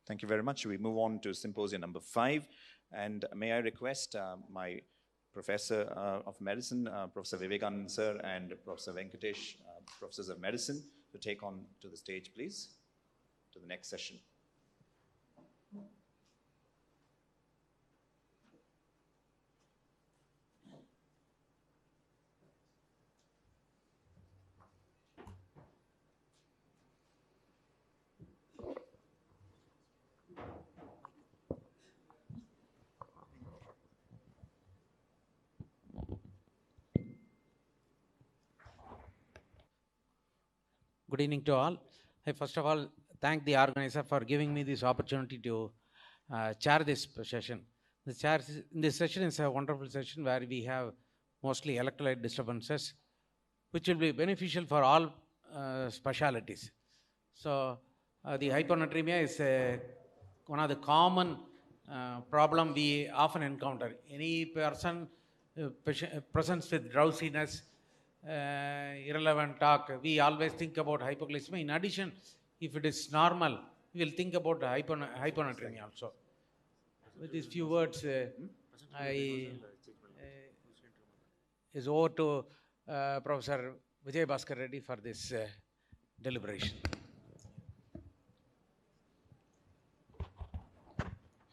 Thank you very much. We move on to symposium number 5. And may I request my professor of medicine, Professor Vivekanand sir, and Professor Venkatesh, professors of medicine, to take on to the stage, please, to the next session. Good evening to all. I first of all thank the organizer for giving me this opportunity to chair this session. This session is a wonderful session where we have mostly electrolyte disturbances, which will be beneficial for all specialities. So the hyponatremia is one of the common problem we often encounter. Any person presents with drowsiness, irrelevant talk, we always think about hypoglycemia. In addition, if it is normal, we will think about hyponatremia also. With these few words, I is over to Professor Vijay Bhaskar Reddy for this deliberation.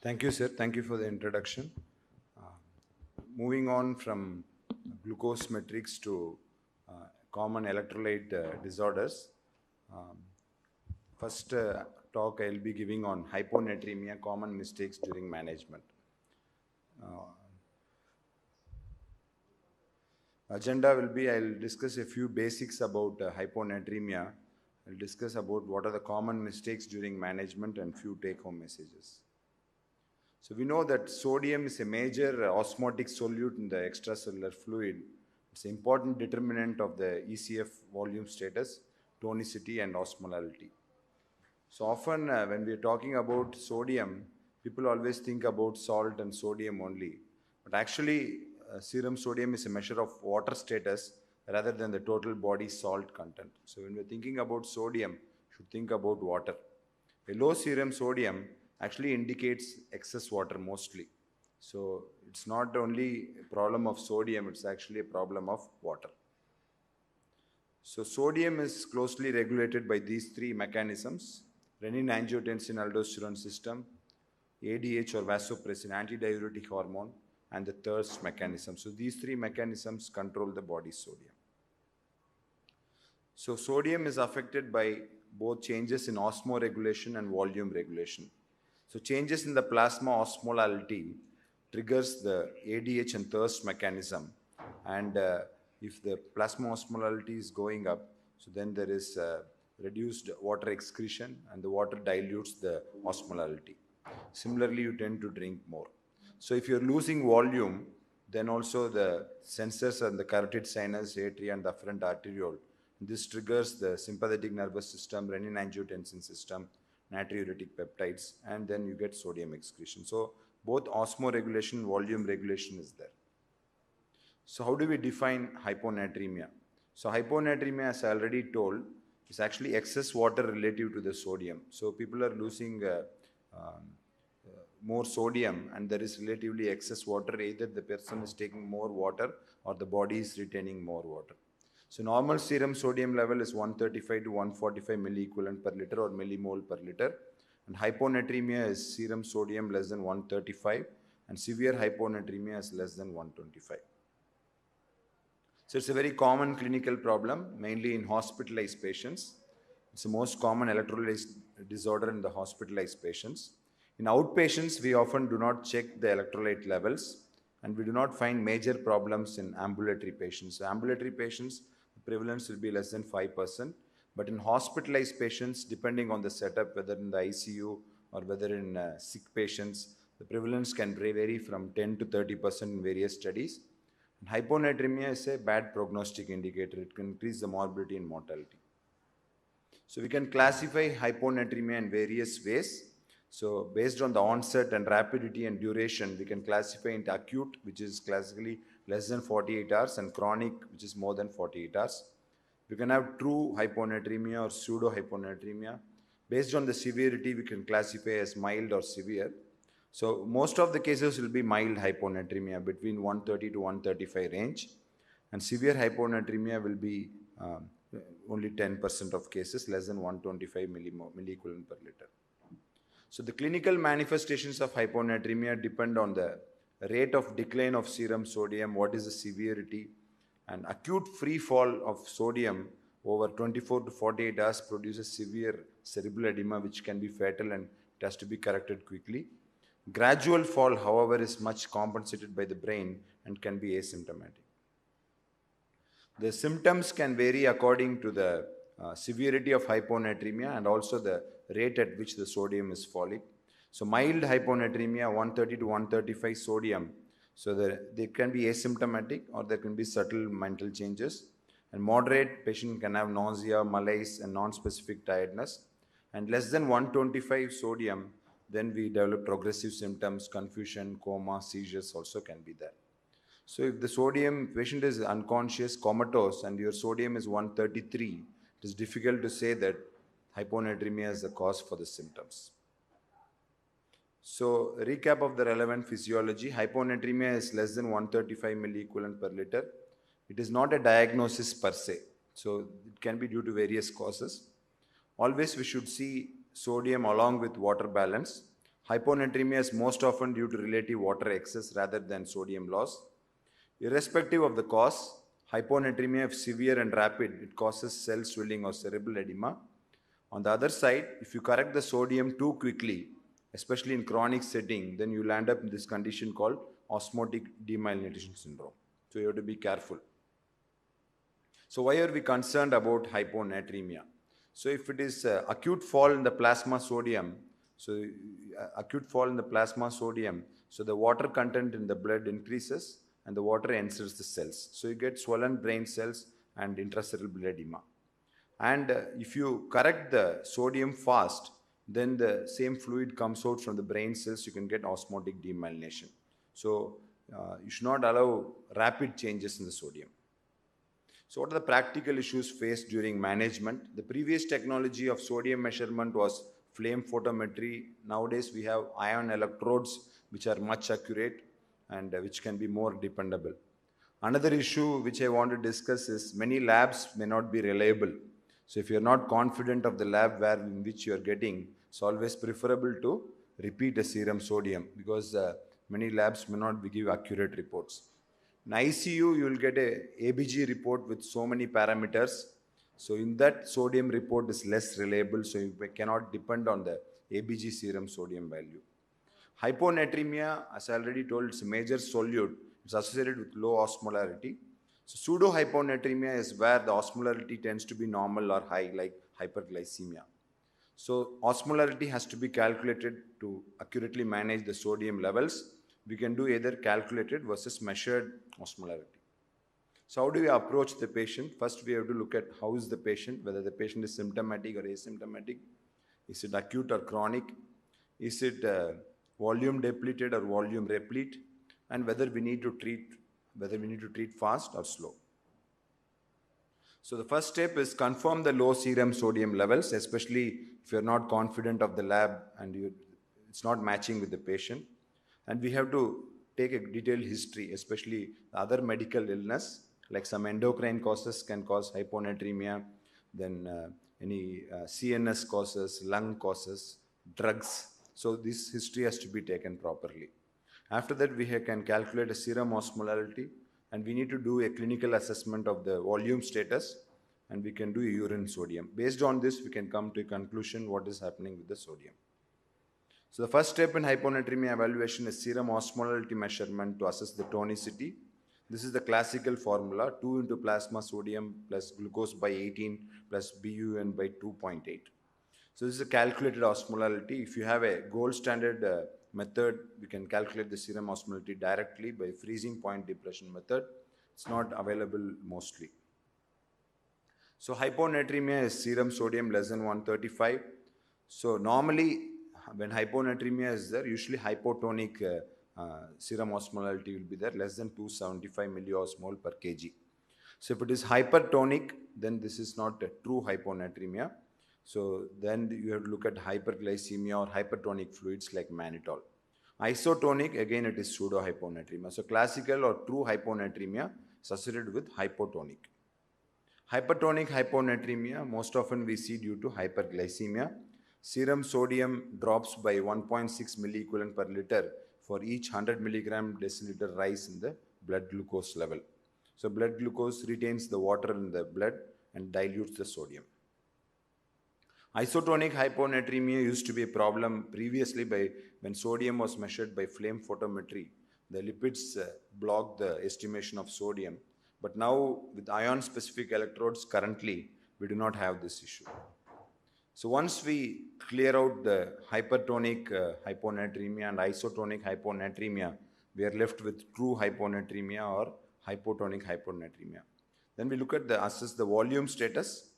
Thank you, sir. Thank you for the introduction. Moving on from glucose metrics to common electrolyte disorders. First talk I'll be giving on hyponatremia, common mistakes during management. Agenda will be, I'll discuss a few basics about hyponatremia. I'll discuss about what are the common mistakes during management and few take-home messages. So we know that sodium is a major osmotic solute in the extracellular fluid. It's an important determinant of the ECF volume status, tonicity, and osmolality. So often when we are talking about sodium, people always think about salt and sodium only. But actually, serum sodium is a measure of water status rather than the total body salt content. So when we're thinking about sodium, you should think about water. A low serum sodium actually indicates excess water mostly. So it's not only a problem of sodium, it's actually a problem of water. So sodium is closely regulated by these three mechanisms: renin-angiotensin-aldosterone system, ADH or vasopressin, antidiuretic hormone, and the thirst mechanism. So these three mechanisms control the body's sodium. So sodium is affected by both changes in osmoregulation and volume regulation. So changes in the plasma osmolality triggers the ADH and thirst mechanism. And if the plasma osmolality is going up, so then there is reduced water excretion and the water dilutes the osmolality. Similarly, you tend to drink more. So if you're losing volume, then also the sensors and the carotid sinus, atria, and the afferent arteriole. This triggers the sympathetic nervous system, renin-angiotensin system, natriuretic peptides, and then you get sodium excretion. So both osmoregulation and volume regulation is there. So how do we define hyponatremia? So hyponatremia, as I already told, is actually excess water relative to the sodium. So people are losing more sodium and there is relatively excess water. Either the person is taking more water or the body is retaining more water. So normal serum sodium level is 135 to 145 milliequivalent per liter or millimole per liter. And hyponatremia is serum sodium less than 135 and severe hyponatremia is less than 125. So it's a very common clinical problem, mainly in hospitalized patients. It's the most common electrolyte disorder in the hospitalized patients. In outpatients, we often do not check the electrolyte levels and we do not find major problems in ambulatory patients. So ambulatory patients, the prevalence will be less than 5%. But in hospitalized patients, depending on the setup, whether in the ICU or whether in sick patients, the prevalence can vary from 10 to 30% in various studies. And hyponatremia is a bad prognostic indicator. It can increase the morbidity and mortality. So we can classify hyponatremia in various ways. So based on the onset and rapidity and duration, we can classify into acute, which is classically less than 48 hours, and chronic, which is more than 48 hours. We can have true hyponatremia or pseudo hyponatremia, Based on the severity, we can classify as mild or severe. So most of the cases will be mild hyponatremia between 130 to 135 range, and severe hyponatremia will be only 10% of cases, less than 125 milliequivalent per liter. So the clinical manifestations of hyponatremia depend on the rate of decline of serum sodium, what is the severity, and acute free fall of sodium over 24 to 48 hours produces severe cerebral edema which can be fatal and it has to be corrected quickly. Gradual fall, however, is much compensated by the brain and can be asymptomatic. The symptoms can vary according to the severity of hyponatremia and also the rate at which the sodium is falling. So mild hyponatremia, 130 to 135 sodium, so they can be asymptomatic or there can be subtle mental changes. And moderate patient can have nausea, malaise, and non-specific tiredness. And less than 125 sodium, then we develop progressive symptoms, confusion, coma, seizures also can be there. So if the sodium patient is unconscious, comatose, and your sodium is 133, it is difficult to say that hyponatremia is the cause for the symptoms. So recap of the relevant physiology, hyponatremia is less than 135 milliequivalent per liter. It is not a diagnosis per se. So it can be due to various causes. Always we should see sodium along with water balance. Hyponatremia is most often due to relative water excess rather than sodium loss. Irrespective of the cause, hyponatremia, if severe and rapid, it causes cell swelling or cerebral edema. On the other side, if you correct the sodium too quickly, especially in chronic setting, then you'll end up in this condition called osmotic demyelination syndrome. So you have to be careful. So why are we concerned about hyponatremia? So if it is acute fall in the plasma sodium, so the water content in the blood increases and the water enters the cells. So you get swollen brain cells and intracerebral edema. And if you correct the sodium fast, then the same fluid comes out from the brain cells, you can get osmotic demyelination. So you should not allow rapid changes in the sodium. So what are the practical issues faced during management? The previous technology of sodium measurement was flame photometry. Nowadays we have ion electrodes which are much accurate and which can be more dependable. Another issue which I want to discuss is many labs may not be reliable. So if you're not confident of the lab in which you're getting, it's always preferable to repeat a serum sodium because many labs may not give accurate reports. In ICU, you will get a ABG report with so many parameters. So in that, sodium report is less reliable, so you cannot depend on the ABG serum sodium value. Hyponatremia, as I already told, it's a major solute. It's associated with low osmolarity. So pseudo-hyponatremia is where the osmolarity tends to be normal or high, like hyperglycemia. So osmolarity has to be calculated to accurately manage the sodium levels. We can do either calculated versus measured osmolarity. So how do we approach the patient? First, we have to look at how is the patient, whether the patient is symptomatic or asymptomatic. Is it acute or chronic? Is it volume depleted or volume replete? And whether we need to treat fast or slow. So the first step is confirm the low serum sodium levels, especially if you're not confident of the lab and it's not matching with the patient. And we have to take a detailed history, especially other medical illness, like some endocrine causes can cause hyponatremia, then any CNS causes, lung causes, drugs. So this history has to be taken properly. After that, we can calculate a serum osmolarity, and we need to do a clinical assessment of the volume status, and we can do urine sodium. Based on this, we can come to a conclusion what is happening with the sodium. So the first step in hyponatremia evaluation is serum osmolarity measurement to assess the tonicity. This is the classical formula, 2 into plasma sodium plus glucose by 18 plus BUN by 2.8. So this is a calculated osmolarity. If you have a gold standard method, we can calculate the serum osmolarity directly by freezing point depression method. It's not available mostly. So hyponatremia is serum sodium less than 135. So normally when hyponatremia is there, usually hypotonic serum osmolarity will be there, less than 275 milliosmol per kg. So if it is hypertonic, then this is not a true hyponatremia. So then you have to look at hyperglycemia or hypertonic fluids like mannitol. Isotonic, again it is pseudohyponatremia. So classical or true hyponatremia is associated with hypotonic. Hypertonic hyponatremia, most often we see due to hyperglycemia. Serum sodium drops by 1.6 milliequivalent per liter for each 100 milligram deciliter rise in the blood glucose level. So blood glucose retains the water in the blood and dilutes the sodium. Isotonic hyponatremia used to be a problem previously when sodium was measured by flame photometry. The lipids blocked the estimation of sodium. But now with ion-specific electrodes, currently, we do not have this issue. So once we clear out the hypertonic hyponatremia and isotonic hyponatremia, we are left with true hyponatremia or hypotonic hyponatremia. Then we look at assess the volume status,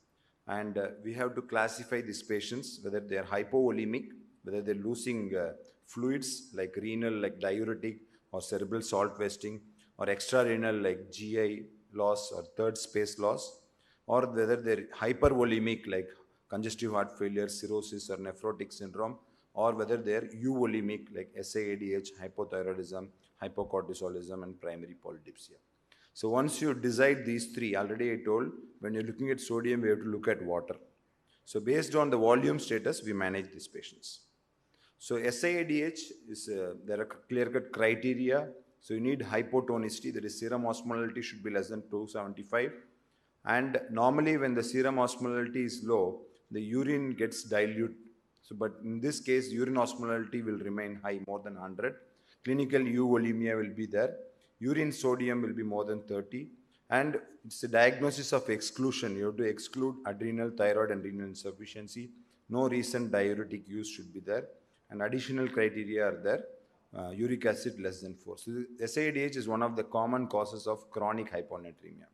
and we have to classify these patients whether they are hypovolemic, whether they're losing fluids like renal, like diuretic, or cerebral salt wasting, or extrarenal like GI loss or third space loss, or whether they're hypervolemic like congestive heart failure, cirrhosis, or nephrotic syndrome, or whether they're euvolemic like SAADH, hypothyroidism, hypocortisolism, and primary polydipsia. So once you decide these three, already I told, when you're looking at sodium, we have to look at water. So based on the volume status, we manage these patients. So SAADH is, there are clear-cut criteria. So you need hypotonicity, that is serum osmolality should be less than 275. And normally when the serum osmolality is low, the urine gets dilute. So, but in this case, urine osmolality will remain high, more than 100. Clinical euvolemia will be there. Urine sodium will be more than 30. And it's a diagnosis of exclusion. You have to exclude adrenal, thyroid, and renal insufficiency. No recent diuretic use should be there. And additional criteria are there. Uric acid less than 4. So SAADH is one of the common causes of chronic hyponatremia.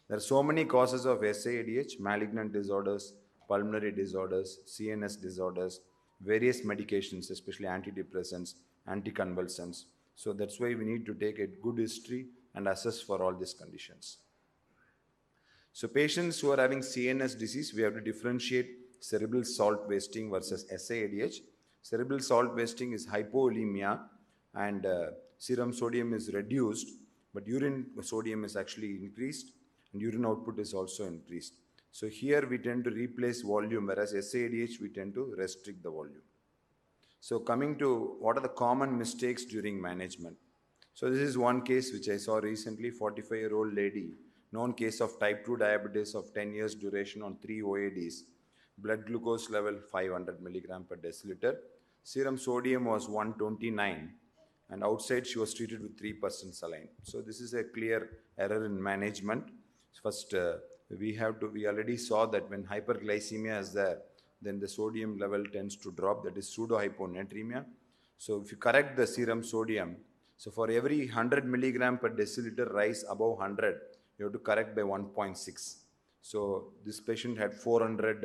There are so many causes of SAADH: malignant disorders, pulmonary disorders, CNS disorders, various medications, especially antidepressants, anticonvulsants. So that's why we need to take a good history and assess for all these conditions. So patients who are having CNS disease, we have to differentiate cerebral salt wasting versus SAADH. Cerebral salt wasting is hypovolemia, and serum sodium is reduced, but urine sodium is actually increased, and urine output is also increased. So here we tend to replace volume, whereas SAADH we tend to restrict the volume. So coming to what are the common mistakes during management. So this is one case which I saw recently, 45-year-old lady, known case of type 2 diabetes of 10 years duration on 3 OADs. Blood glucose level 500 milligram per deciliter. Serum sodium was 129, and outside she was treated with 3% saline. So this is a clear error in management. First, we already saw that when hyperglycemia is there, then the sodium level tends to drop, that is pseudohyponatremia. So if you correct the serum sodium, so for every 100 milligram per deciliter rise above 100, you have to correct by 1.6. So this patient had 400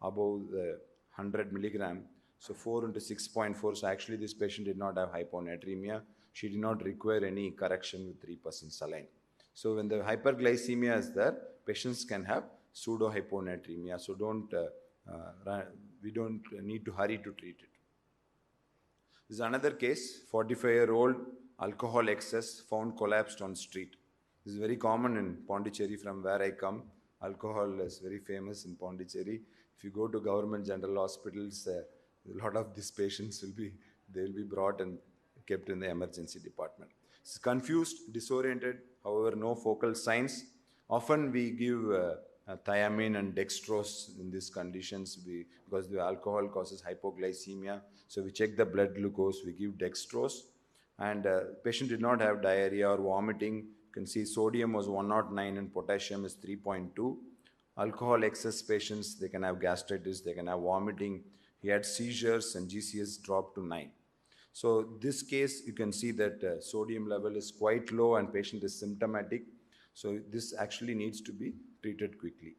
above the 100 milligram. So 4 into 6.4, so actually this patient did not have hyponatremia. She did not require any correction with 3% saline. So when the hyperglycemia is there, patients can have pseudohyponatremia. So we don't need to hurry to treat it. This is another case, 45-year-old alcohol excess found collapsed on street. This is very common in Pondicherry, from where I come. Alcohol is very famous in Pondicherry. If you go to government general hospitals, a lot of these patients will be brought and kept in the emergency department. It's confused, disoriented, however, no focal signs. Often we give thiamine and dextrose in these conditions because the alcohol causes hypoglycemia. So we check the blood glucose, we give dextrose, and patient did not have diarrhea or vomiting. You can see sodium was 109 and potassium is 3.2. Alcohol excess patients, they can have gastritis, they can have vomiting. He had seizures and GCS dropped to 9. So this case, you can see that sodium level is quite low and patient is symptomatic. So this actually needs to be treated quickly.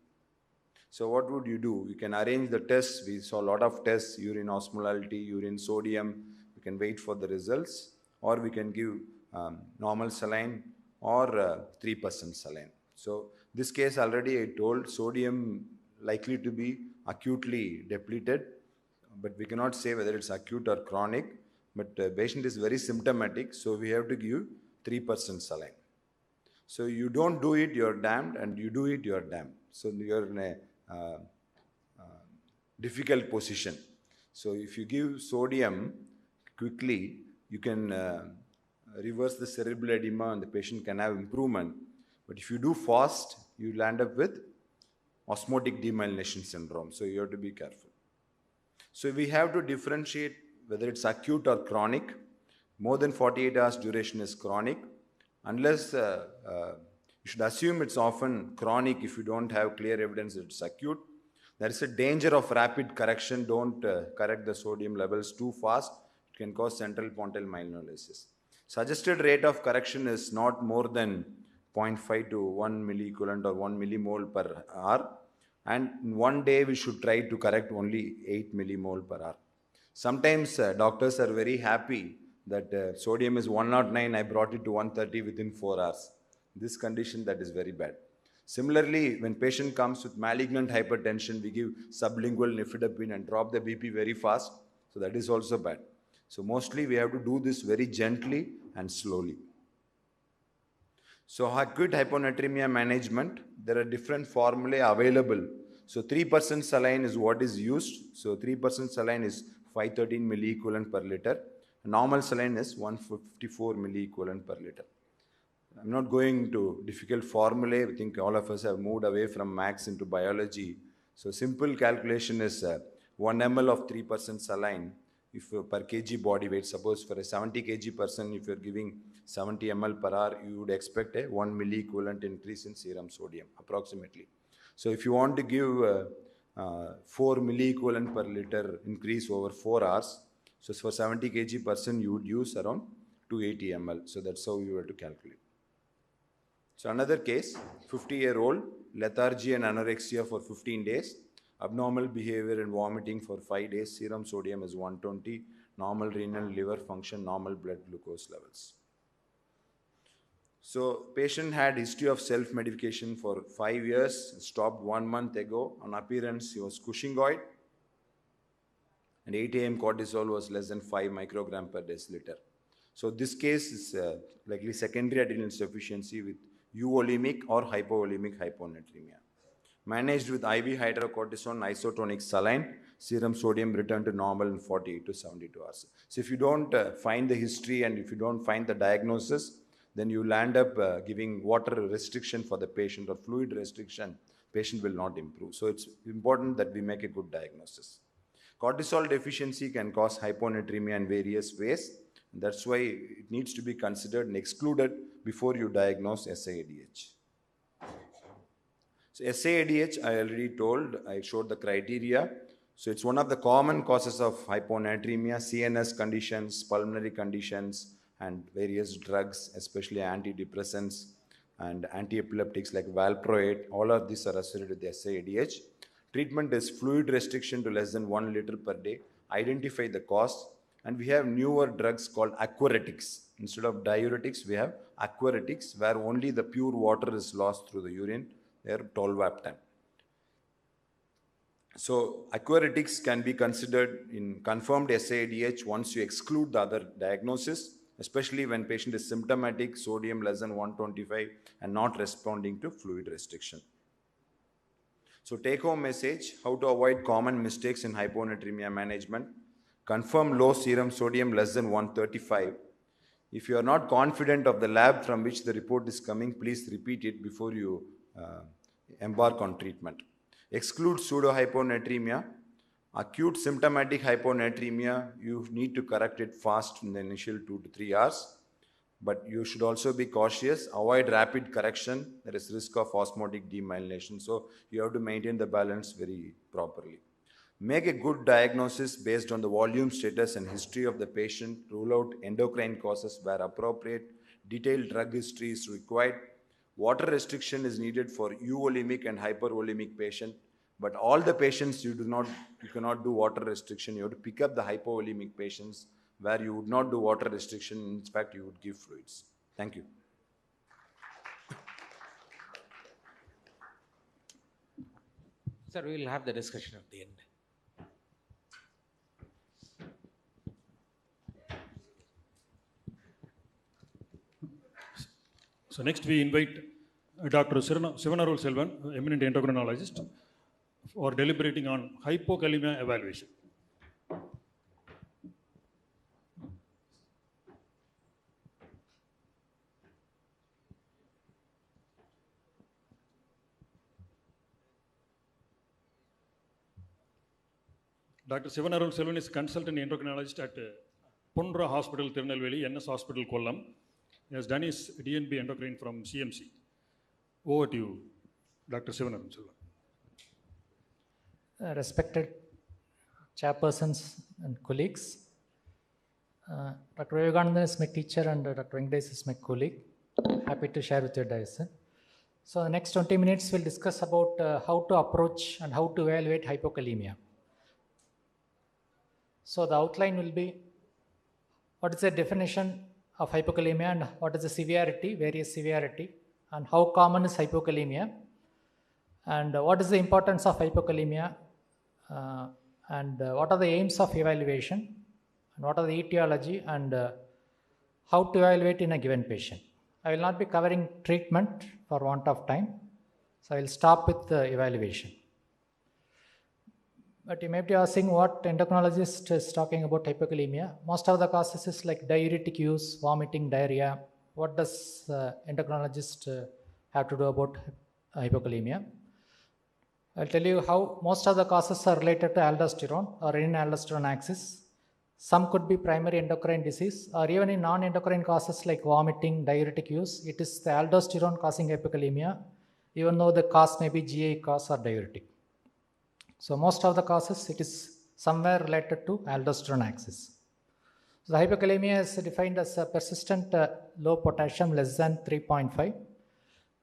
So what would you do? You can arrange the tests. We saw a lot of tests: urine osmolality, urine sodium. We can wait for the results, or we can give normal saline or 3% saline. So this case already I told, sodium likely to be acutely depleted, but we cannot say whether it's acute or chronic, but patient is very symptomatic, so we have to give 3% saline. So you don't do it, you're damned, and you do it, you're damned. So you're in a difficult position. So if you give sodium quickly, you can reverse the cerebral edema and the patient can have improvement. But if you do fast, you land up with osmotic demyelination syndrome. So you have to be careful. So we have to differentiate whether it's acute or chronic. More than 48 hours duration is chronic. Unless you should assume it's often chronic if you don't have clear evidence that it's acute. There is a danger of rapid correction. Don't correct the sodium levels too fast. It can cause central pontine myelinolysis. Suggested rate of correction is not more than 0.5 to 1 milliequivalent or 1 millimole per hour. And in one day, we should try to correct only 8 millimole per hour. Sometimes doctors are very happy that sodium is 109, I brought it to 130 within 4 hours. This condition, that is very bad. Similarly, when patient comes with malignant hypertension, we give sublingual nifedipine and drop the BP very fast. So that is also bad. So mostly we have to do this very gently and slowly. So acute hyponatremia management, there are different formulae available. So 3% saline is what is used. So 3% saline is 513 milliequivalent per liter. Normal saline is 154 milliequivalent per liter. I'm not going to difficult formulae. I think all of us have moved away from maths into biology. So simple calculation is 1 ml of 3% saline if per kg body weight. Suppose for a 70 kg person, if you're giving 70 ml per hour, you would expect a 1 milliequivalent increase in serum sodium approximately. So if you want to give 4 milliequivalent per liter increase over 4 hours, so for 70 kg person, you would use around 280 ml. So that's how you have to calculate. So another case, 50-year-old, lethargy and anorexia for 15 days, abnormal behavior and vomiting for 5 days, serum sodium is 120, normal renal liver function, normal blood glucose levels. So patient had history of self-medication for 5 years, stopped 1 month ago. On appearance, he was Cushingoid, and 8 AM cortisol was less than 5 microgram per deciliter. So this case is likely secondary adrenal insufficiency with euvolemic or hypovolemic hyponatremia. Managed with IV hydrocortisone, isotonic saline, serum sodium returned to normal in 48 to 72 hours. So if you don't find the history and if you don't find the diagnosis, then you will end up giving water restriction for the patient or fluid restriction. Patient will not improve. So it's important that we make a good diagnosis. Cortisol deficiency can cause hyponatremia in various ways. That's why it needs to be considered and excluded before you diagnose SAADH. So SAADH, I already told, I showed the criteria. So it's one of the common causes of hyponatremia, CNS conditions, pulmonary conditions, and various drugs, especially antidepressants and antiepileptics like valproate. All of these are associated with SAADH. Treatment is fluid restriction to less than 1 liter per day. Identify the cause. And we have newer drugs called aquaretics. Instead of diuretics, we have aquaretics, where only the pure water is lost through the urine. They are tolvaptan. So aquaretics can be considered in confirmed SAADH once you exclude the other diagnosis, especially when patient is symptomatic, sodium less than 125, and not responding to fluid restriction. So take-home message, how to avoid common mistakes in hyponatremia management. Confirm low serum sodium less than 135. If you are not confident of the lab from which the report is coming, please repeat it before you embark on treatment. Exclude pseudohyponatremia. Acute symptomatic hyponatremia, you need to correct it fast in the initial 2 to 3 hours. But you should also be cautious. Avoid rapid correction. There is risk of osmotic demyelination. So you have to maintain the balance very properly. Make a good diagnosis based on the volume status and history of the patient. Rule out endocrine causes where appropriate. Detailed drug history is required. Water restriction is needed for euvolemic and hypervolemic patient. But all the patients you cannot do water restriction. You have to pick up the hypovolemic patients where you would not do water restriction. In fact, you would give fluids. Thank you. Sir, we will have the discussion at the end. So next we invite Dr. Sivanarul Selvan, eminent endocrinologist, for deliberating on hypokalemia evaluation. Dr. Sivanarul Selvan is consultant endocrinologist at Pundra Hospital, Tirunelveli, NS Hospital, Kollam. He has done his DNB endocrine from CMC. Over to you, Dr. Sivanarul Selvan. Respected chairpersons and colleagues, Dr. Vivekanandan is my teacher and Dr. Venkatesh is my colleague. Happy to share with you guys. So the next 20 minutes we'll discuss about how to approach and how to evaluate hypokalemia. So the outline will be what is the definition of hypokalemia and what is the severity, various severity, and how common is hypokalemia, and what is the importance of hypokalemia, and what are the aims of evaluation, and what are the etiology, and how to evaluate in a given patient. I will not be covering treatment for want of time, so I will stop with the evaluation. But you may be asking what endocrinologist is talking about hypokalemia. Most of the causes is like diuretic use, vomiting, diarrhea. What does endocrinologist have to do about hypokalemia? I'll tell you how most of the causes are related to aldosterone or renin-aldosterone axis. Some could be primary endocrine disease, or even in non-endocrine causes like vomiting, diuretic use, it is the aldosterone causing hypokalemia, even though the cause may be GI cause or diuretic. So most of the causes, it is somewhere related to aldosterone axis. So the hypokalemia is defined as a persistent low potassium less than 3.5.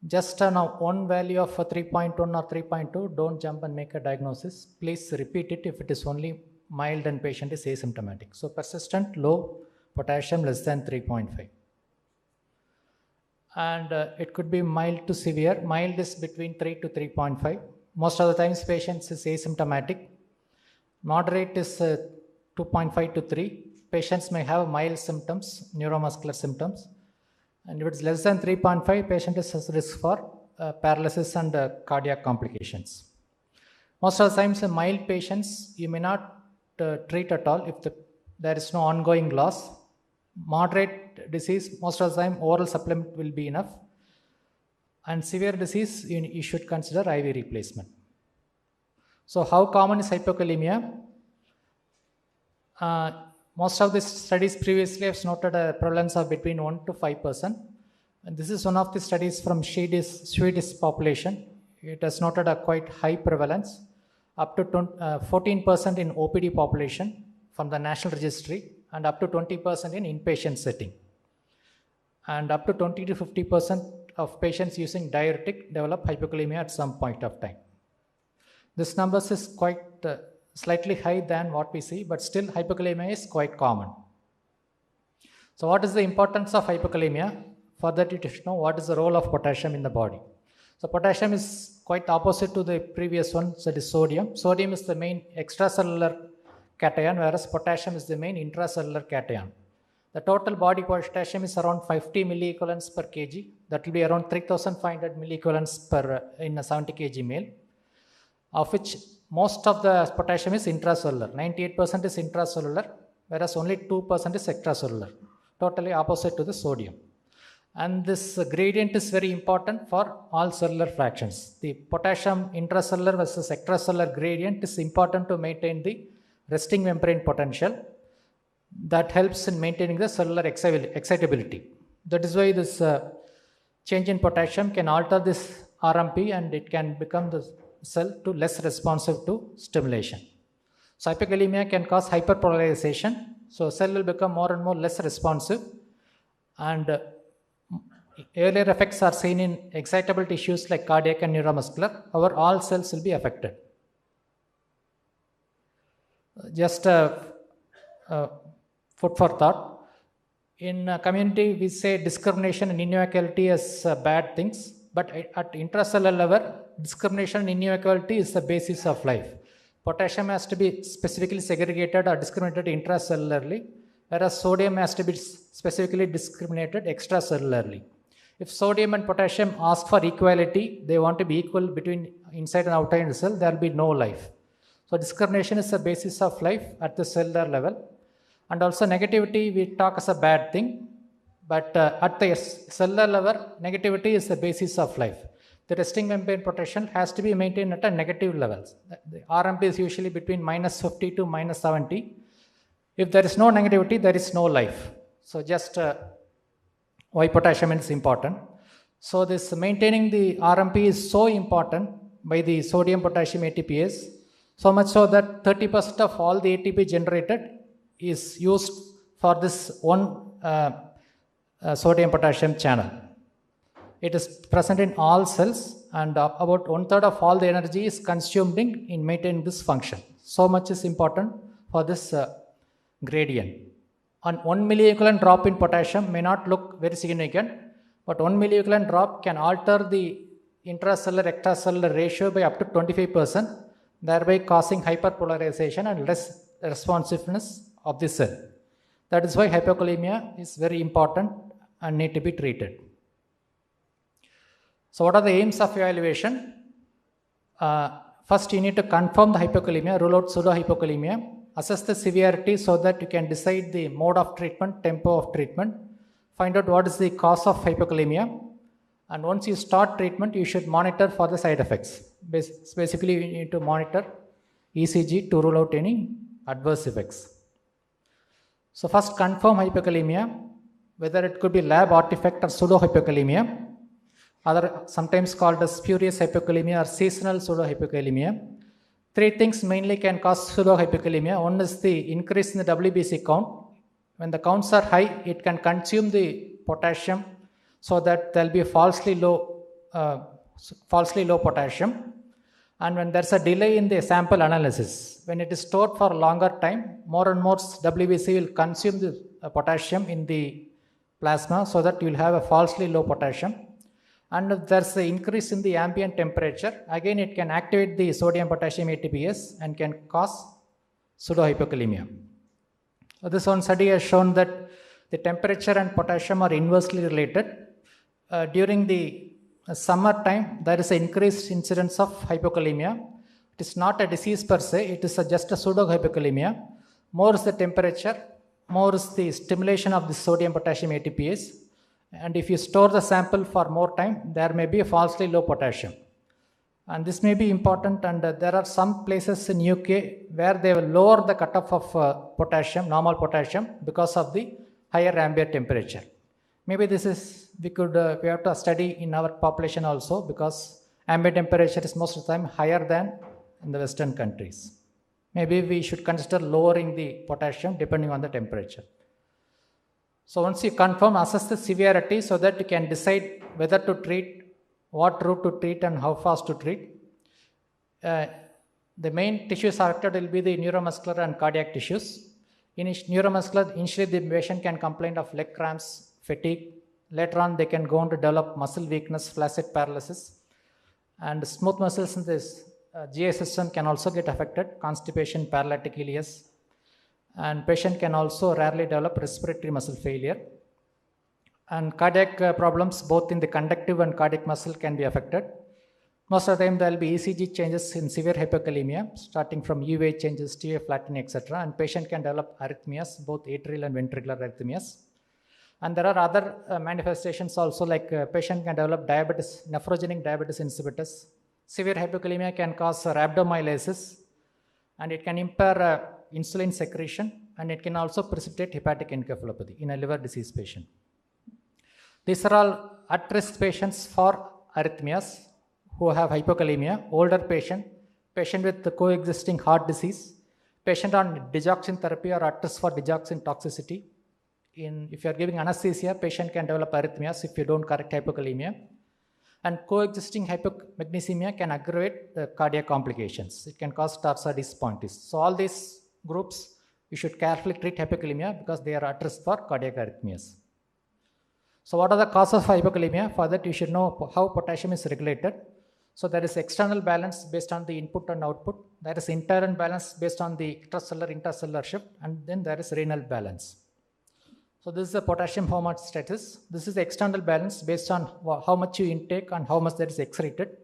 Just now one value of 3.1 or 3.2, don't jump and make a diagnosis. Please repeat it if it is only mild and patient is asymptomatic. So persistent low potassium less than 3.5. And it could be mild to severe. Mild is between 3 to 3.5. Most of the times patients is asymptomatic. Moderate is 2.5 to 3. Patients may have mild symptoms, neuromuscular symptoms. And if it's less than 3.5, patient is at risk for paralysis and cardiac complications. Most of the times in mild patients, you may not treat at all if there is no ongoing loss. Moderate disease, most of the time oral supplement will be enough. And severe disease, you should consider IV replacement. So how common is hypokalemia? Most of the studies previously have noted a prevalence of between 1 to 5%. And this is one of the studies from Swedish population. It has noted a quite high prevalence, up to 14% in OPD population from the national registry, and up to 20% in inpatient setting. And up to 20 to 50% of patients using diuretic develop hypokalemia at some point of time. This numbers is quite slightly high than what we see, but still hypokalemia is quite common. So what is the importance of hypokalemia? For that you should know what is the role of potassium in the body. So potassium is quite opposite to the previous one, so it is sodium. Sodium is the main extracellular cation, whereas potassium is the main intracellular cation. The total body potassium is around 50 milliequivalents per kg. That will be around 3,500 milliequivalents in a 70 kg male, of which most of the potassium is intracellular. 98% is intracellular, whereas only 2% is extracellular. Totally opposite to the sodium. And this gradient is very important for all cellular fractions. The potassium intracellular versus extracellular gradient is important to maintain the resting membrane potential. That helps in maintaining the cellular excitability. That is why this change in potassium can alter this RMP and it can become the cell to less responsive to stimulation. So hypokalemia can cause hyperpolarization. So cell will become more and more less responsive, and earlier effects are seen in excitable tissues like cardiac and neuromuscular. However, all cells will be affected. Just food for thought. In community, we say discrimination and inequality as bad things, but at intracellular level, discrimination and inequality is the basis of life. Potassium has to be specifically segregated or discriminated intracellularly, whereas sodium has to be specifically discriminated extracellularly. If sodium and potassium ask for equality, they want to be equal between inside and outside the cell, there will be no life. So discrimination is the basis of life at the cellular level. And also negativity we talk as a bad thing, but at the cellular level, negativity is the basis of life. The resting membrane protection has to be maintained at a negative levels. The RMP is usually between -50 to -70. If there is no negativity, there is no life. So just why potassium is important. So this maintaining the RMP is so important by the sodium potassium ATPase, so much so that 30% of all the ATP generated is used for this one sodium potassium channel. It is present in all cells, and about 1/3 of all the energy is consumed in maintaining this function. So much is important for this gradient. And 1 milliequivalent drop in potassium may not look very significant, but 1 milliequivalent drop can alter the intracellular extracellular ratio by up to 25%, thereby causing hyperpolarization and less responsiveness of the cell. That is why hypokalemia is very important and need to be treated. So what are the aims of evaluation? First, you need to confirm the hypokalemia, rule out pseudohypokalemia, assess the severity so that you can decide the mode of treatment, tempo of treatment, find out what is the cause of hypokalemia, and once you start treatment, you should monitor for the side effects. Basically, you need to monitor ECG to rule out any adverse effects. So first, confirm hypokalemia, whether it could be lab artifact or pseudohypokalemia, sometimes called as spurious hypokalemia or seasonal pseudohypokalemia. Three things mainly can cause pseudohypokalemia. One is the increase in the WBC count. When the counts are high, it can consume the potassium so that there will be falsely low potassium. And when there's a delay in the sample analysis, when it is stored for a longer time, more and more WBC will consume the potassium in the plasma so that you will have a falsely low potassium. And if there's an increase in the ambient temperature, again it can activate the sodium potassium ATPase and can cause pseudohypokalemia. So this one study has shown that the temperature and potassium are inversely related. During the summer time, there is an increased incidence of hypokalemia. It is not a disease per se, it is just a pseudohypokalemia. More is the temperature, more is the stimulation of the sodium potassium ATPase. And if you store the sample for more time, there may be a falsely low potassium. And this may be important, and there are some places in UK where they will lower the cutoff of potassium, normal potassium, because of the higher ambient temperature. Maybe this is, we have to study in our population also, because ambient temperature is most of the time higher than in the Western countries. Maybe we should consider lowering the potassium depending on the temperature. So once you confirm, assess the severity so that you can decide whether to treat, what route to treat and how fast to treat. The main tissues affected will be the neuromuscular and cardiac tissues. In neuromuscular, initially the patient can complain of leg cramps, fatigue. Later on they can go on to develop muscle weakness, flaccid paralysis. And smooth muscles in this GI system can also get affected, constipation, paralytic ileus. And patient can also rarely develop respiratory muscle failure. And cardiac problems both in the conductive and cardiac muscle can be affected. Most of the time there will be ECG changes in severe hypokalemia, starting from UVA changes, TA flattening, etc. And patient can develop arrhythmias, both atrial and ventricular arrhythmias. And there are other manifestations also, like patient can develop diabetes, nephrogenic diabetes insipidus. Severe hypokalemia can cause rhabdomyolysis, and it can impair insulin secretion, and it can also precipitate hepatic encephalopathy in a liver disease patient. These are all at-risk patients for arrhythmias who have hypokalemia, older patient with the coexisting heart disease, patient on digoxin therapy or at risk for digoxin toxicity. If you are giving anesthesia, patient can develop arrhythmias if you don't correct hypokalemia. And coexisting hypomagnesemia can aggravate the cardiac complications. It can cause torsades pontis. So all these groups, you should carefully treat hypokalemia because they are at risk for cardiac arrhythmias. So what are the causes of hypokalemia? For that, you should know how potassium is regulated. So there is external balance based on the input and output. There is internal balance based on the intracellular shift, and then there is renal balance. So this is the potassium homeostasis. This is the external balance based on how much you intake and how much that is excreted.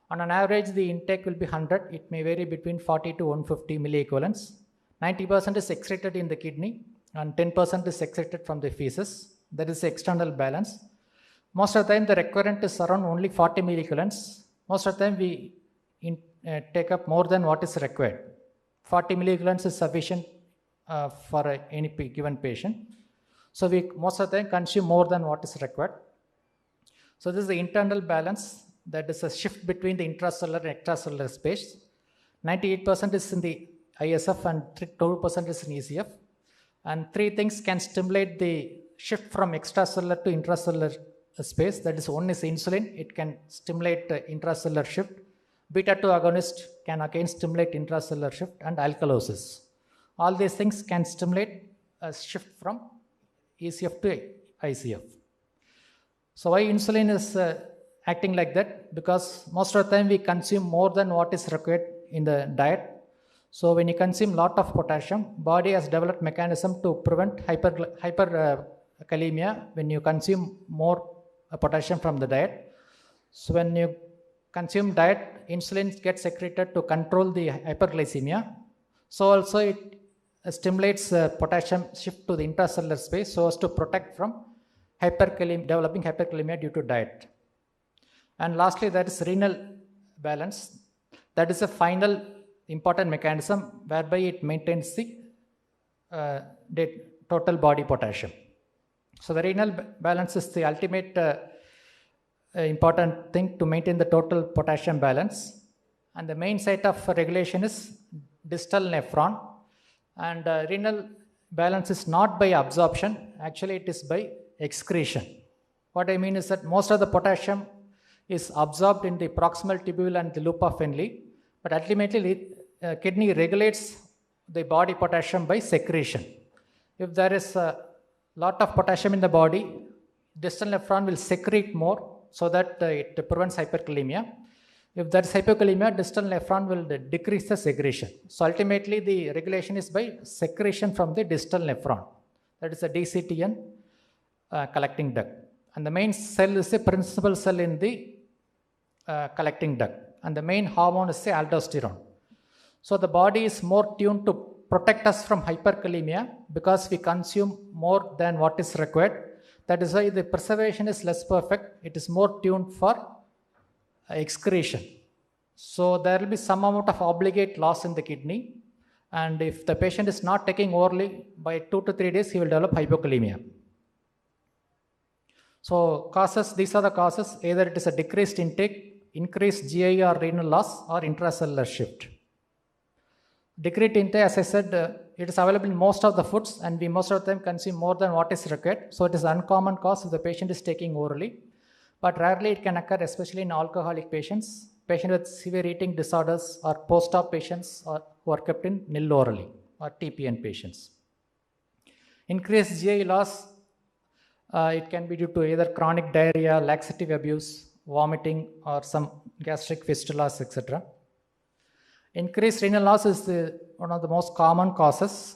On an average, the intake will be 100. It may vary between 40 to 150 milliequivalents. 90% is excreted in the kidney and 10% is excreted from the feces. That is the external balance. Most of the time, the recurrent is around only 40 milliequivalents. Most of the time, we take up more than what is required. 40 milliequivalents is sufficient for any given patient. So we most of the time consume more than what is required. So this is the internal balance. That is a shift between the intracellular and extracellular space. 98% is in the ISF and 2% is in ECF. And three things can stimulate the shift from extracellular to intracellular space. That is, one is insulin. It can stimulate intracellular shift. Beta-2 agonist can again stimulate intracellular shift, and alkalosis. All these things can stimulate a shift from ECF to ICF. So why insulin is acting like that? Because most of the time we consume more than what is required in the diet. So when you consume lot of potassium, body has developed mechanism to prevent hyperkalemia when you consume more potassium from the diet. So when you consume diet, insulin gets secreted to control the hyperglycemia. So also it stimulates potassium shift to the intracellular space so as to protect from developing hyperkalemia due to diet. And lastly, there is renal balance. That is a final important mechanism whereby it maintains the total body potassium. So the renal balance is the ultimate important thing to maintain the total potassium balance. And the main site of regulation is distal nephron. And renal balance is not by absorption, actually it is by excretion. What I mean is that most of the potassium is absorbed in the proximal tubule and the loop of Henle, but ultimately kidney regulates the body potassium by secretion. If there is a lot of potassium in the body, distal nephron will secrete more so that it prevents hyperkalemia. If there is hypokalemia, distal nephron will decrease the secretion. So ultimately the regulation is by secretion from the distal nephron. That is the DCTN collecting duct. And the main cell is the principal cell in the collecting duct. And the main hormone is the aldosterone. So the body is more tuned to protect us from hyperkalemia because we consume more than what is required. That is why the preservation is less perfect. It is more tuned for excretion. So there will be some amount of obligate loss in the kidney, and if the patient is not taking orally, by 2 to 3 days he will develop hypokalemia. So causes, these are the causes: either it is a decreased intake, increased GI or renal loss, or intracellular shift. Decreased intake, as I said, it is available in most of the foods, and we most of the time consume more than what is required. So it is an uncommon cause if the patient is taking orally. But rarely it can occur, especially in alcoholic patients, patients with severe eating disorders, or post-op patients who are kept in nil orally, or TPN patients. Increased GI loss, it can be due to either chronic diarrhea, laxative abuse, vomiting, or some gastric fistulas, etc. Increased renal loss is one of the most common causes,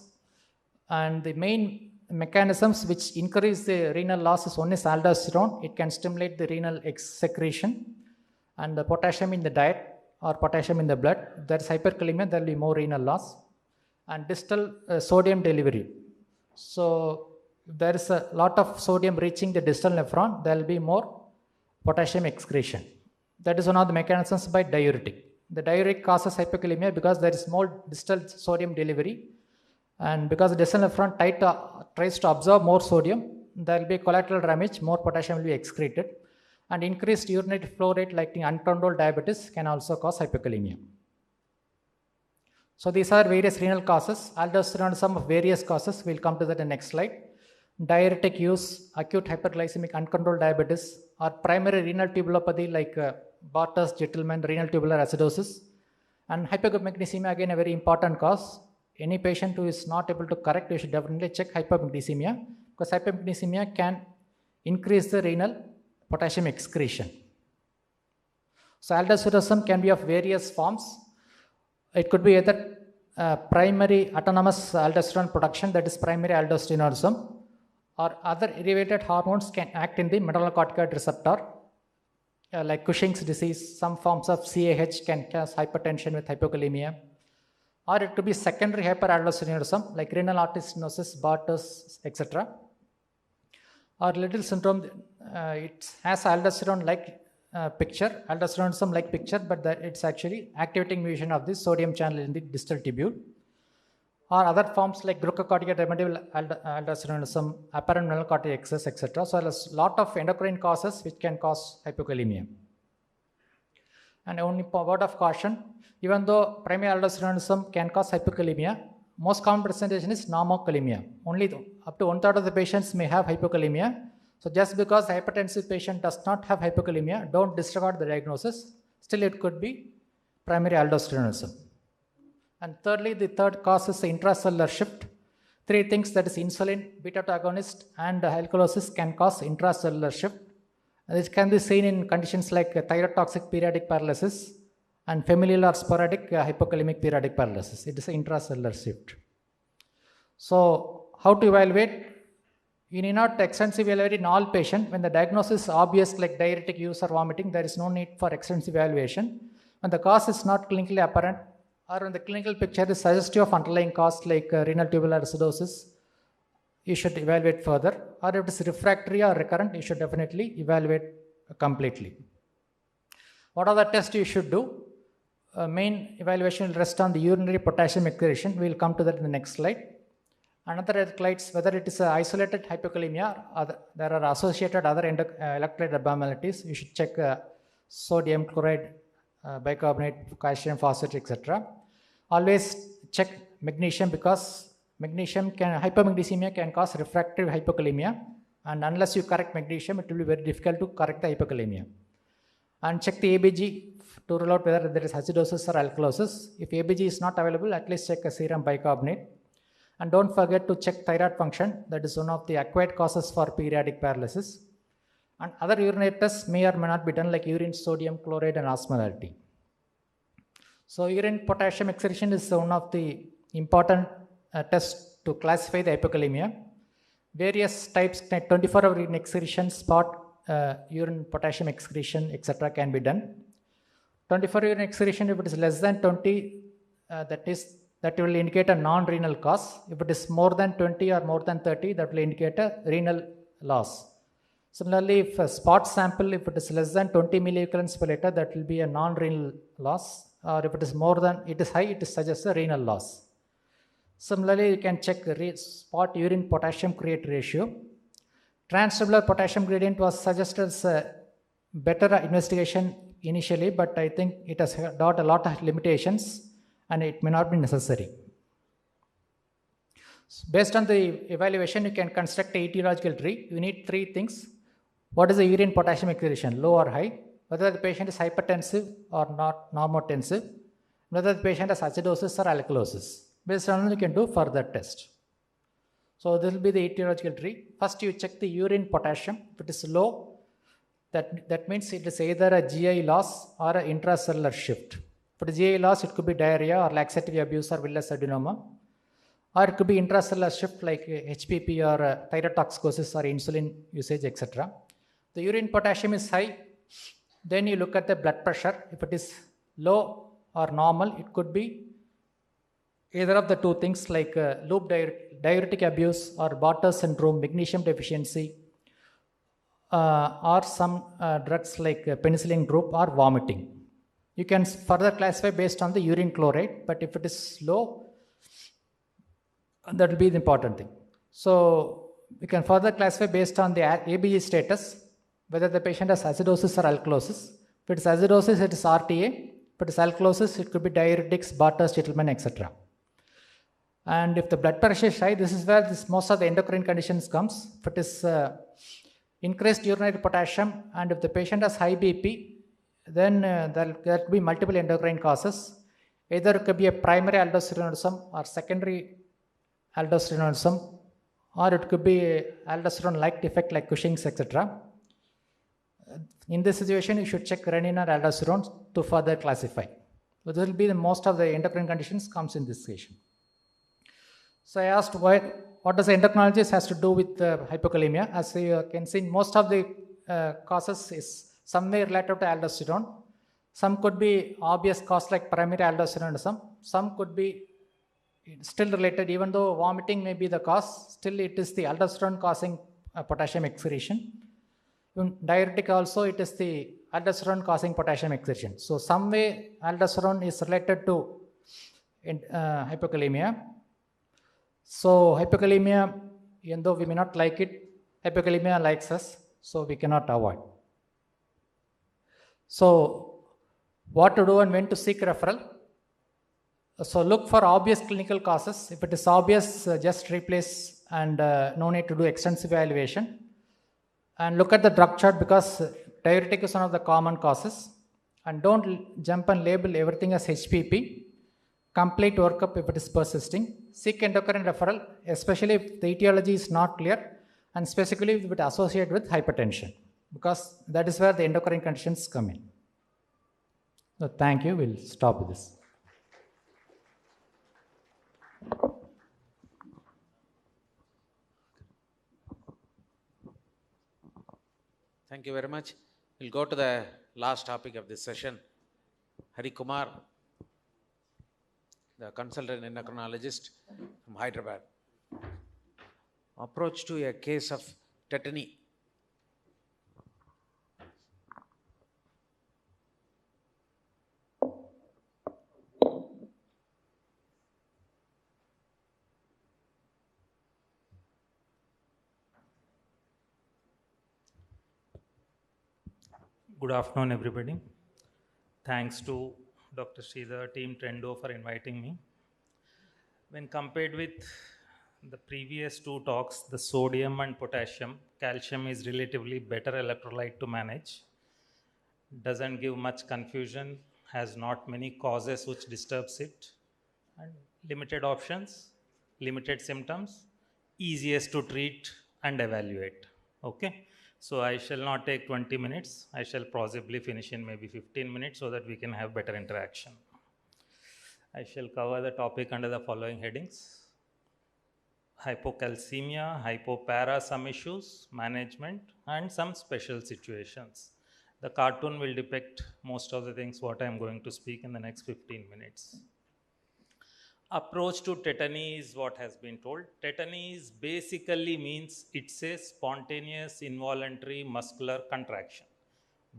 and the main mechanisms which increase the renal loss is: one is aldosterone. It can stimulate the renal secretion, and the potassium in the diet or potassium in the blood. If there is hyperkalemia, there will be more renal loss. And distal sodium delivery. So if there is a lot of sodium reaching the distal nephron, there will be more potassium excretion. That is one of the mechanisms by diuretic. The diuretic causes hyperkalemia because there is more distal sodium delivery, and because the distal nephron tries to absorb more sodium, there will be collateral damage, more potassium will be excreted, and increased urinary flow rate like uncontrolled diabetes can also cause hyperkalemia. So these are various renal causes. Aldosterone, some of various causes. We'll come to that in the next slide. Diuretic use, acute hyperglycemic uncontrolled diabetes, or primary renal tubulopathy like Barter's Gentleman renal tubular acidosis, and hypomagnesemia, again a very important cause. Any patient who is not able to correct, you should definitely check hypomagnesemia, because hypomagnesemia can increase the renal potassium excretion. So aldosteronism can be of various forms. It could be either primary autonomous aldosterone production, that is primary aldosteronism, or other derivated hormones can act in the mineralocorticoid receptor, like Cushing's disease. Some forms of CAH can cause hypertension with hypokalemia, or it could be secondary hyperaldosteronism like renal artery stenosis, Bartus, etc. Or Little syndrome, it has aldosterone-like picture, aldosteronism-like picture, but it's actually activating mutation of the sodium channel in the distal tubule. Or other forms like glucocorticoid remedial aldosteronism, apparent mineralocorticoid excess, etc. So there's a lot of endocrine causes which can cause hypokalemia. And only word of caution, even though primary aldosteronism can cause hypokalemia, most common presentation is normokalemia. Only up to 1/3 of the patients may have hypokalemia. So just because the hypertensive patient does not have hypokalemia, don't disregard the diagnosis. Still it could be primary aldosteronism. And thirdly, the third cause is the intracellular shift. Three things, that is insulin, beta-2 agonist, and alkalosis can cause intracellular shift. This can be seen in conditions like thyrotoxic periodic paralysis and familial or sporadic hypokalemic periodic paralysis. It is an intracellular shift. So how to evaluate? You need not extensively evaluate in all patients. When the diagnosis is obvious like diuretic use or vomiting, there is no need for extensive evaluation. When the cause is not clinically apparent, or when the clinical picture is suggestive of underlying cause like renal tubular acidosis, you should evaluate further. Or if it is refractory or recurrent, you should definitely evaluate completely. What are the tests you should do? Main evaluation will rest on the urinary potassium excretion. We will come to that in the next slide. Another electrolytes, whether it is an isolated hypokalemia or there are associated other electrolyte abnormalities, you should check sodium chloride, bicarbonate, calcium phosphate, etc. Always check magnesium, because hypomagnesemia can cause refractory hypokalemia, and unless you correct magnesium, it will be very difficult to correct the hypokalemia. And check the ABG to rule out whether there is acidosis or alkalosis. If ABG is not available, at least check a serum bicarbonate. And don't forget to check thyroid function. That is one of the acquired causes for periodic paralysis. And other urinary tests may or may not be done, like urine sodium chloride and osmolality. So urine potassium excretion is one of the important tests to classify the hypokalemia. Various types, 24-hour urine excretion, spot urine potassium excretion, etc. can be done. 24 urine excretion, if it is less than 20, that will indicate a non-renal cause. If it is more than 20 or more than 30, that will indicate a renal loss. Similarly, if a spot sample, if it is less than 20 milliequivalents per liter, that will be a non-renal loss. Or if it is more than, it is high, it suggests a renal loss. Similarly, you can check spot urine potassium create ratio. Transtubular potassium gradient was suggested as a better investigation initially, but I think it has got a lot of limitations and it may not be necessary. So based on the evaluation, you can construct an etiological tree. You need three things. What is the urine potassium excretion, low or high? Whether the patient is hypertensive or not normotensive. Whether the patient has acidosis or alkalosis. Based on that, you can do further test. So this will be the etiological tree. First, you check the urine potassium. If it is low, that means it is either a GI loss or an intracellular shift. If it is GI loss, it could be diarrhea or laxative abuse or villus adenoma. Or it could be intracellular shift like HPP or thyrotoxicosis or insulin usage, etc. The urine potassium is high. Then you look at the blood pressure. If it is low or normal, it could be either of the two things like loop diuretic abuse or Bartter syndrome, magnesium deficiency, or some drugs like penicillin group or vomiting. You can further classify based on the urine chloride, but if it is low, that will be the important thing. So we can further classify based on the ABG status, whether the patient has acidosis or alkalosis. If it is acidosis, it is RTA. If it is alkalosis, it could be diuretics, Barters, Titelman, etc. And if the blood pressure is high, this is where most of the endocrine conditions comes. If it is increased urinary potassium and if the patient has high BP, then there could be multiple endocrine causes. Either it could be a primary aldosteronism or secondary aldosteronism, or it could be aldosterone-like defect like Cushing's, etc. In this situation, you should check renin or aldosterone to further classify. So this will be the most of the endocrine conditions comes in this situation. So I asked what does the endocrinologist has to do with hypokalemia? As you can see, most of the causes is somewhere related to aldosterone. Some could be obvious cause like primary aldosteronism. Some could be still related, even though vomiting may be the cause, still it is the aldosterone causing potassium excretion. In diuretic also, it is the aldosterone causing potassium excretion. So some way aldosterone is related to hypokalemia. So hypokalemia, even though we may not like it, hypokalemia likes us, so we cannot avoid. So what to do and when to seek referral? So look for obvious clinical causes. If it is obvious, just replace and no need to do extensive evaluation. And look at the drug chart because diuretic is one of the common causes. And don't jump and label everything as HPP. Complete workup if it is persisting. Seek endocrine referral, especially if the etiology is not clear and specifically if it is associated with hypertension, because that is where the endocrine conditions come in. So thank you. We'll stop with this. Thank you very much. We'll go to the last topic of this session. Hari Kumar, the consultant endocrinologist from Hyderabad. Approach to a case of tetany. Good afternoon, everybody. Thanks to Dr. Sridhar, Team Trendo for inviting me. When compared with the previous two talks, the sodium and potassium, calcium is relatively better electrolyte to manage. Doesn't give much confusion, has not many causes which disturbs it, and limited options, limited symptoms, easiest to treat and evaluate. Okay. So I shall not take 20 minutes. I shall possibly finish in maybe 15 minutes so that we can have better interaction. I shall cover the topic under the following headings: hypocalcemia, hypopara, some issues, management, and some special situations. The cartoon will depict most of the things what I am going to speak in the next 15 minutes. Approach to tetany is what has been told. Tetany is basically means it's a spontaneous involuntary muscular contraction.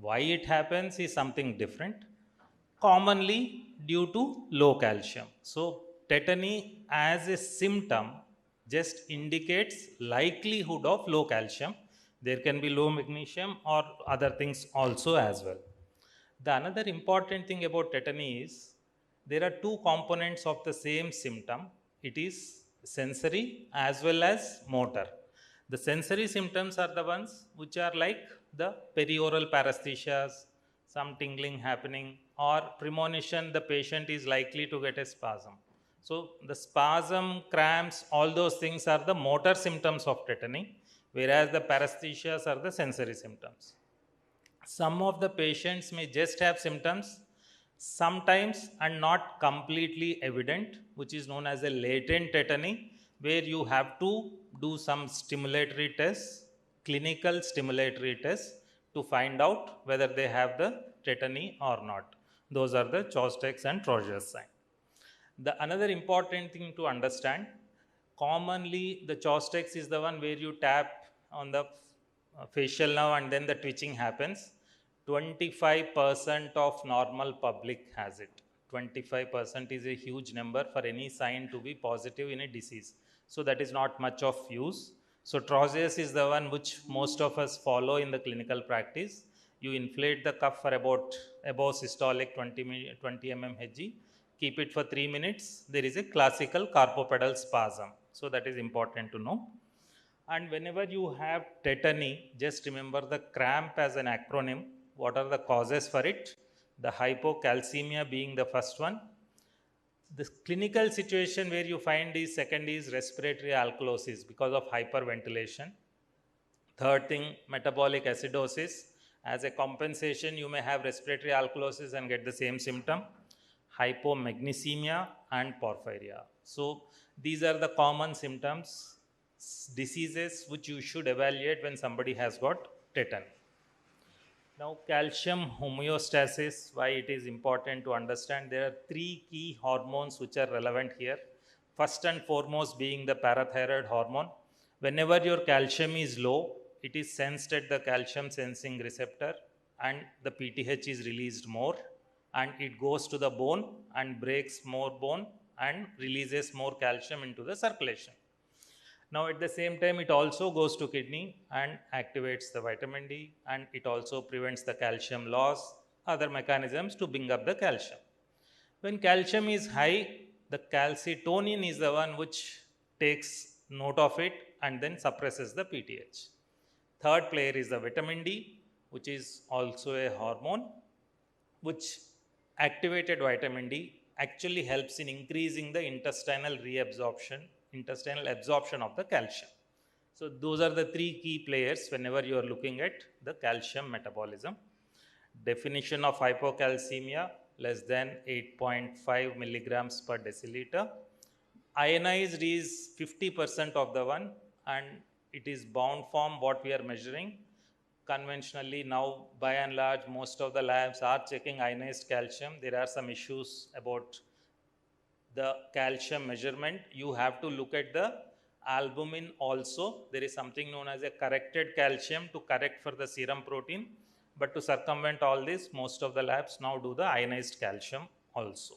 Why it happens is something different, commonly due to low calcium. So tetany as a symptom just indicates likelihood of low calcium. There can be low magnesium or other things also as well. The another important thing about tetany is there are two components of the same symptom. It is sensory as well as motor. The sensory symptoms are the ones which are like the perioral paresthesias, some tingling happening, or premonition, the patient is likely to get a spasm. So the spasm, cramps, all those things are the motor symptoms of tetany, whereas the paresthesias are the sensory symptoms. Some of the patients may just have symptoms sometimes and not completely evident, which is known as a latent tetany, where you have to do some stimulatory tests, clinical stimulatory tests, to find out whether they have the tetany or not. Those are the Chostek's and Trojer's sign. The another important thing to understand, commonly the Chostek's is the one where you tap on the facial nerve and then the twitching happens. 25% of normal public has it. 25% is a huge number for any sign to be positive in a disease. So that is not much of use. So Trojer's is the one which most of us follow in the clinical practice. You inflate the cuff for about above systolic 20 mm Hg. Keep it for 3 minutes. There is a classical carpopedal spasm. So that is important to know. And whenever you have tetany, just remember the cramp as an acronym. What are the causes for it? The hypocalcemia being the first one. The clinical situation where you find is second is respiratory alkalosis because of hyperventilation. Third thing, metabolic acidosis, As a compensation, you may have respiratory alkalosis and get the same symptom, hypomagnesemia and porphyria. So these are the common symptoms, diseases which you should evaluate when somebody has got tetany. Now, calcium homeostasis, why it is important to understand, there are three key hormones which are relevant here. First and foremost being the parathyroid hormone. Whenever your calcium is low, it is sensed at the calcium sensing receptor and the PTH is released more, and it goes to the bone and breaks more bone and releases more calcium into the circulation. Now, at the same time, it also goes to kidney and activates the vitamin D, and it also prevents the calcium loss, other mechanisms to bring up the calcium. When calcium is high, the calcitonin is the one which takes note of it and then suppresses the PTH. Third player is the vitamin D, which is also a hormone, which activated vitamin D actually helps in increasing the intestinal absorption of the calcium. So those are the three key players whenever you are looking at the calcium metabolism. Definition of hypocalcemia, less than 8.5 milligrams per deciliter. Ionized is 50% of the one, and it is bound form what we are measuring. Conventionally now, by and large, most of the labs are checking ionized calcium. There are some issues about the calcium measurement. You have to look at the albumin also. There is something known as a corrected calcium to correct for the serum protein. But to circumvent all this, most of the labs now do the ionized calcium also.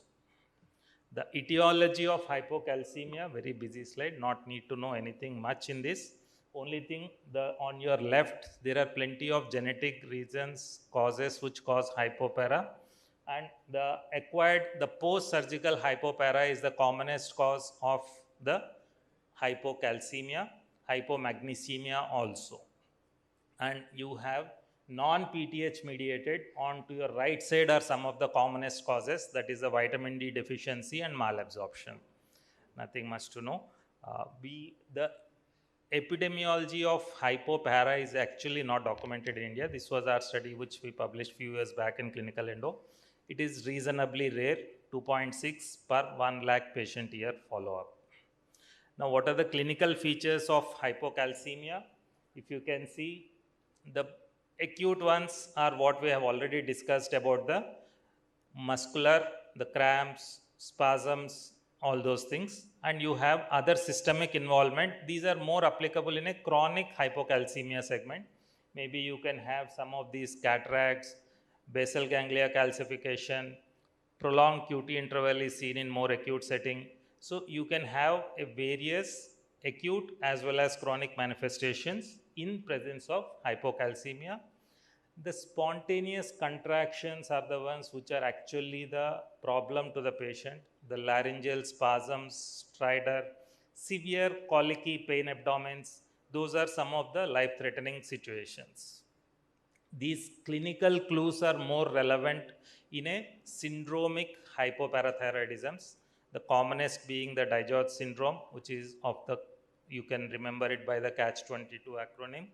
The etiology of hypocalcemia, very busy slide, not need to know anything much in this. Only thing, on your left, there are plenty of genetic reasons, causes which cause hypopara. And the post-surgical hypopara is the commonest cause of the hypocalcemia, hypomagnesemia also. And you have non-PTH mediated. On to your right side are some of the commonest causes, that is the vitamin D deficiency and malabsorption. Nothing much to know. The epidemiology of hypopara is actually not documented in India. This was our study which we published few years back in Clinical Endo. It is reasonably rare, 2.6 per 1 lakh patient year follow-up. Now, what are the clinical features of hypocalcemia? If you can see, the acute ones are what we have already discussed about the muscular, the cramps, spasms, all those things. And you have other systemic involvement. These are more applicable in a chronic hypocalcemia segment. Maybe you can have some of these cataracts, basal ganglia calcification, prolonged QT interval is seen in more acute setting. So you can have a various acute as well as chronic manifestations in presence of hypocalcemia. The spontaneous contractions are the ones which are actually the problem to the patient. The laryngeal spasms, stridor, severe colicky pain abdomens, those are some of the life-threatening situations. These clinical clues are more relevant in a syndromic hypoparathyroidisms, the commonest being the Digeorge syndrome, which is you can remember it by the catch-22 acronym.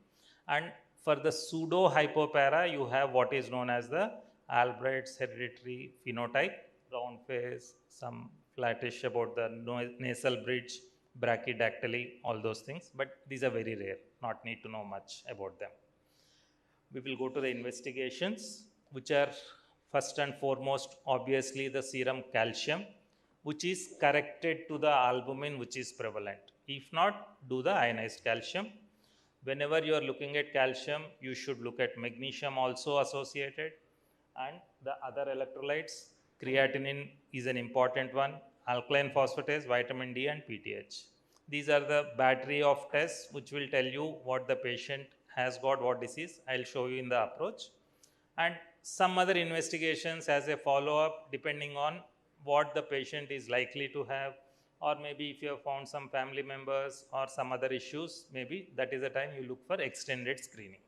And for the pseudo hypopara, you have what is known as the Albright's hereditary phenotype, round face, some flattish about the nasal bridge, brachydactyly, all those things. But these are very rare, not need to know much about them. We will go to the investigations, which are first and foremost, obviously the serum calcium, which is corrected to the albumin, which is prevalent. If not, do the ionized calcium. Whenever you are looking at calcium, you should look at magnesium also associated, and the other electrolytes. Creatinine is an important one, alkaline phosphatase, vitamin D, and PTH. These are the battery of tests which will tell you what the patient has got, what disease. I'll show you in the approach. And some other investigations as a follow-up depending on what the patient is likely to have, or maybe if you have found some family members or some other issues, maybe that is the time you look for extended screening.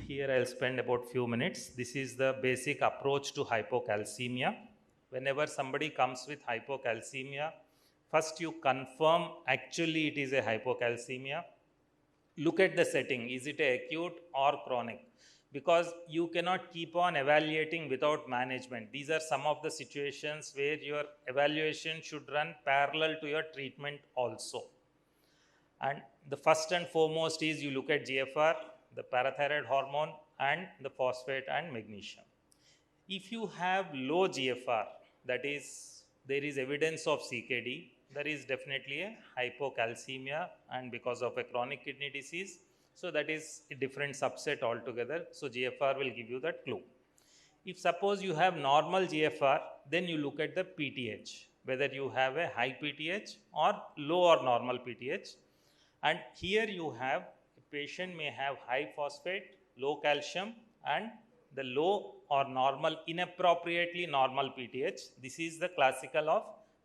Here I'll spend about few minutes. This is the basic approach to hypocalcemia. Whenever somebody comes with hypocalcemia, first you confirm actually it is a hypocalcemia. look at the setting. Is it acute or chronic? Because you cannot keep on evaluating without management. These are some of the situations where your evaluation should run parallel to your treatment also. And the first and foremost is you look at GFR, the parathyroid hormone, and the phosphate and magnesium. If you have low GFR, that is, there is evidence of CKD, there is definitely a hypocalcemia, and because of a chronic kidney disease, so that is a different subset altogether. So GFR will give you that clue. If suppose you have normal GFR, then you look at the PTH, whether you have a high PTH or low or normal PTH. And here you have a patient may have high phosphate, low calcium, and the low or normal, inappropriately normal PTH. This is the classical of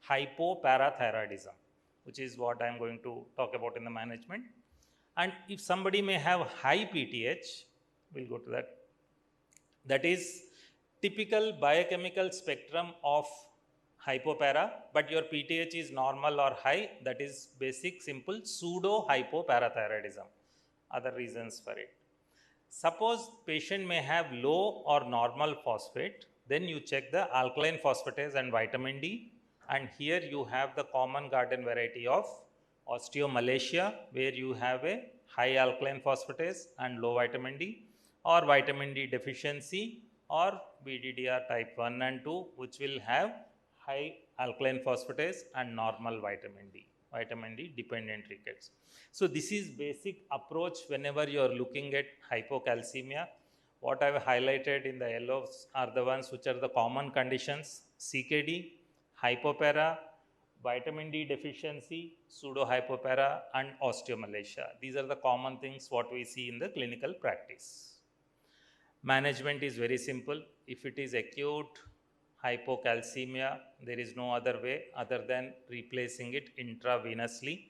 hypoparathyroidism, which is what I am going to talk about in the management. And if somebody may have high PTH, we'll go to that. That is typical biochemical spectrum of hypopara, but your PTH is normal or high. That is basic, simple pseudo hypoparathyroidism. Other reasons for it. Suppose patient may have low or normal phosphate, then you check the alkaline phosphatase and vitamin D, and here you have the common garden variety of osteomalacia, where you have a high alkaline phosphatase and low vitamin D, or vitamin D deficiency, or BDDR type 1 and 2, which will have high alkaline phosphatase and normal vitamin D dependent rickets. So this is basic approach whenever you are looking at hypocalcemia. What I have highlighted in the yellows are the ones which are the common conditions: CKD, hypopara, vitamin D deficiency, pseudohypopara, and osteomalacia. These are the common things what we see in the clinical practice. Management is very simple. If it is acute hypocalcemia, there is no other way other than replacing it intravenously.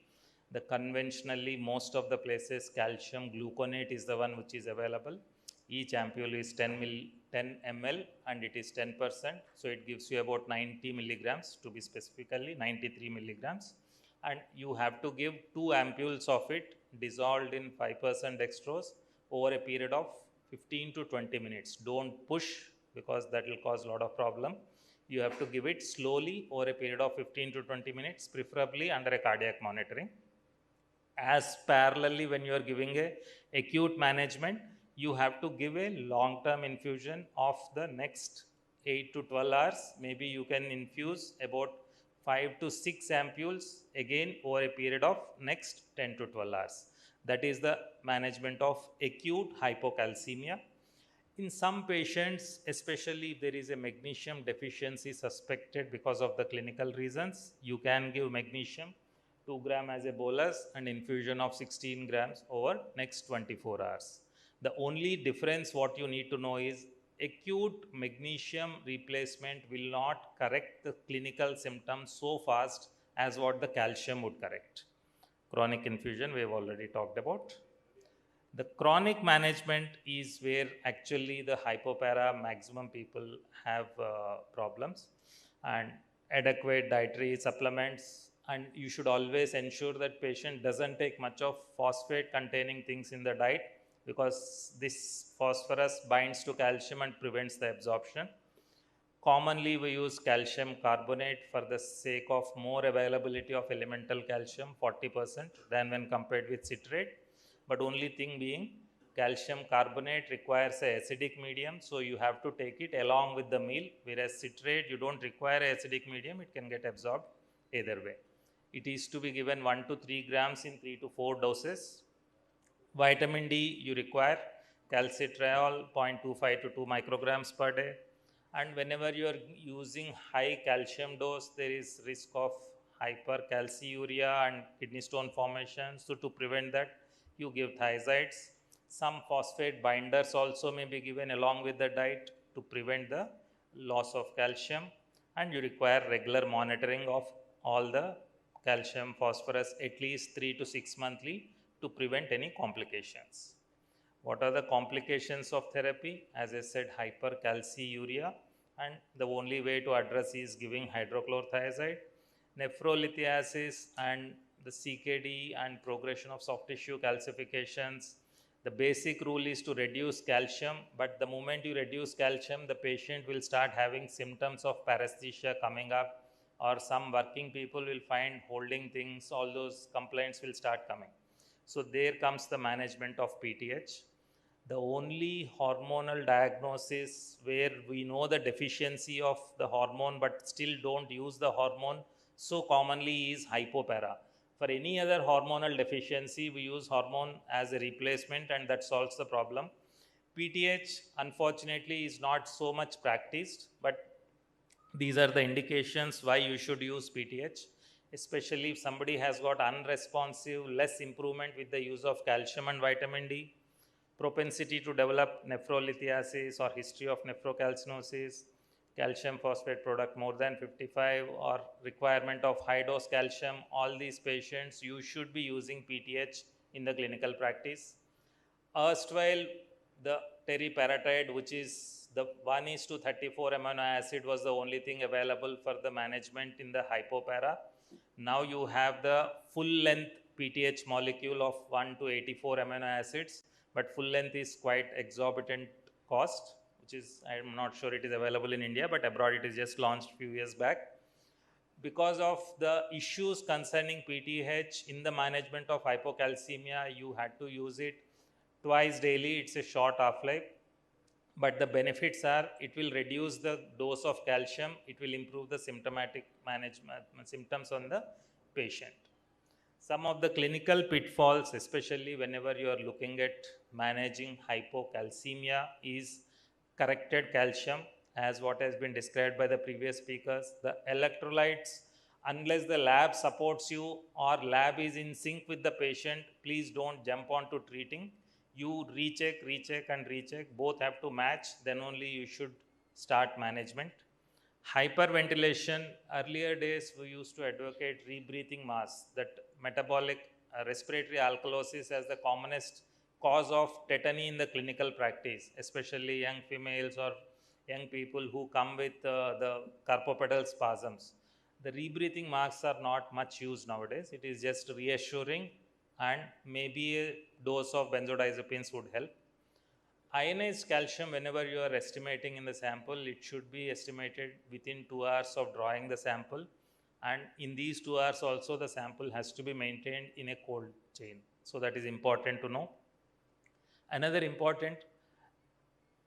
The conventionally, most of the places, calcium gluconate is the one which is available. Each ampule is 10 ml and it is 10%. So it gives you about 90 milligrams, to be specifically 93 milligrams. And you have to give 2 ampules of it dissolved in 5% dextrose over a period of 15 to 20 minutes. Don't push, because that will cause a lot of problem. You have to give it slowly over a period of 15 to 20 minutes, preferably under a cardiac monitoring. As parallelly, when you are giving a acute management, you have to give a long-term infusion of the next 8 to 12 hours. Maybe you can infuse about 5 to 6 ampules again over a period of next 10 to 12 hours. That is the management of acute hypocalcemia. In some patients, especially if there is a magnesium deficiency suspected because of the clinical reasons, you can give magnesium 2 gram as a bolus and infusion of 16 grams over next 24 hours. The only difference what you need to know is acute magnesium replacement will not correct the clinical symptoms so fast as what the calcium would correct. Chronic infusion we have already talked about. The chronic management is where actually the hypopara maximum people have problems, and adequate dietary supplements, and you should always ensure that patient doesn't take much of phosphate containing things in the diet, because this phosphorus binds to calcium and prevents the absorption. Commonly we use calcium carbonate for the sake of more availability of elemental calcium, 40%, than when compared with citrate. But only thing being, calcium carbonate requires a acidic medium, so you have to take it along with the meal, whereas citrate, you don't require a acidic medium, it can get absorbed either way. It is to be given 1 to 3 grams in 3 to 4 doses. Vitamin D you require calcitriol 0.25 to 2 micrograms per day. And whenever you are using high calcium dose, there is risk of hypercalciuria and kidney stone formation. So to prevent that, you give thiazides. Some phosphate binders also may be given along with the diet to prevent the loss of calcium. And you require regular monitoring of all the calcium, phosphorus, at least 3 to 6 monthly to prevent any complications. What are the complications of therapy? As I said, hypercalciuria, and the only way to address is giving hydrochlorothiazide. Nephrolithiasis and the CKD and progression of soft tissue calcifications. The basic rule is to reduce calcium, but the moment you reduce calcium, the patient will start having symptoms of paresthesia coming up, or some working people will find holding things, all those complaints will start coming. So there comes the management of PTH. The only hormonal diagnosis where we know the deficiency of the hormone but still don't use the hormone so commonly is hypopara. For any other hormonal deficiency, we use hormone as a replacement and that solves the problem. PTH, unfortunately, is not so much practiced, but these are the indications why you should use PTH, especially if somebody has got unresponsive, less improvement with the use of calcium and vitamin D, propensity to develop nephrolithiasis or history of nephrocalcinosis, calcium phosphate product more than 55, or requirement of high dose calcium. All these patients, you should be using PTH in the clinical practice. Erstwhile, the teriparatide, which is the 1:34 amino acid, was the only thing available for the management in the hypopara. Now you have the full length PTH molecule of 1:84 amino acids, but full length is quite exorbitant cost, which is, I'm not sure it is available in India, but abroad it is just launched few years back. Because of the issues concerning PTH in the management of hypocalcemia, you had to use it twice daily. It's a short half-life, but the benefits are it will reduce the dose of calcium, it will improve the symptomatic management symptoms on the patient. Some of the clinical pitfalls, especially whenever you are looking at managing hypocalcemia, is corrected calcium, as what has been described by the previous speakers. The electrolytes, unless the lab supports you or lab is in sync with the patient, please don't jump on to treating. You recheck and recheck. Both have to match, then only you should start management. Hyperventilation, earlier days we used to advocate rebreathing masks, that metabolic respiratory alkalosis as the commonest cause of tetany in the clinical practice, especially young females or young people who come with the carpopedal spasms. The rebreathing masks are not much used nowadays. It is just reassuring, and maybe a dose of benzodiazepines would help. Ionized calcium, whenever you are estimating in the sample, it should be estimated within 2 hours of drawing the sample. And in these 2 hours also, the sample has to be maintained in a cold chain. So that is important to know. Another important,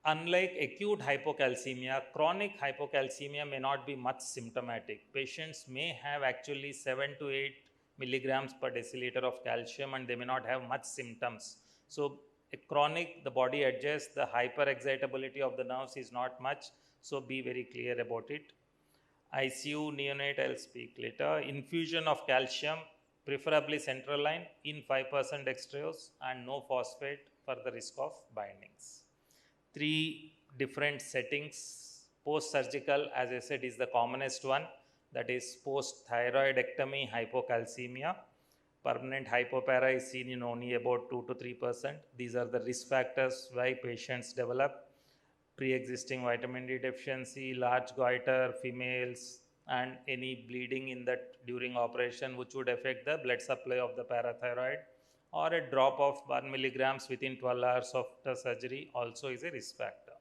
unlike acute hypocalcemia, chronic hypocalcemia may not be much symptomatic. Patients may have actually 7 to 8 milligrams per deciliter of calcium and they may not have much symptoms. So a chronic, the body adjusts, the hyperexcitability of the nerves is not much, so be very clear about it. ICU, neonate, I'll speak later. Infusion of calcium, preferably central line, in 5% dextrose and no phosphate for the risk of bindings. 3 different settings. Post-surgical, as I said, is the commonest one, that is post-thyroidectomy hypocalcemia. Permanent hypopara is seen in only about 2 to 3%. These are the risk factors why patients develop pre-existing vitamin D deficiency, large goiter, females, and any bleeding in that during operation, which would affect the blood supply of the parathyroid, or a drop of 1 milligrams within 12 hours after surgery also is a risk factor.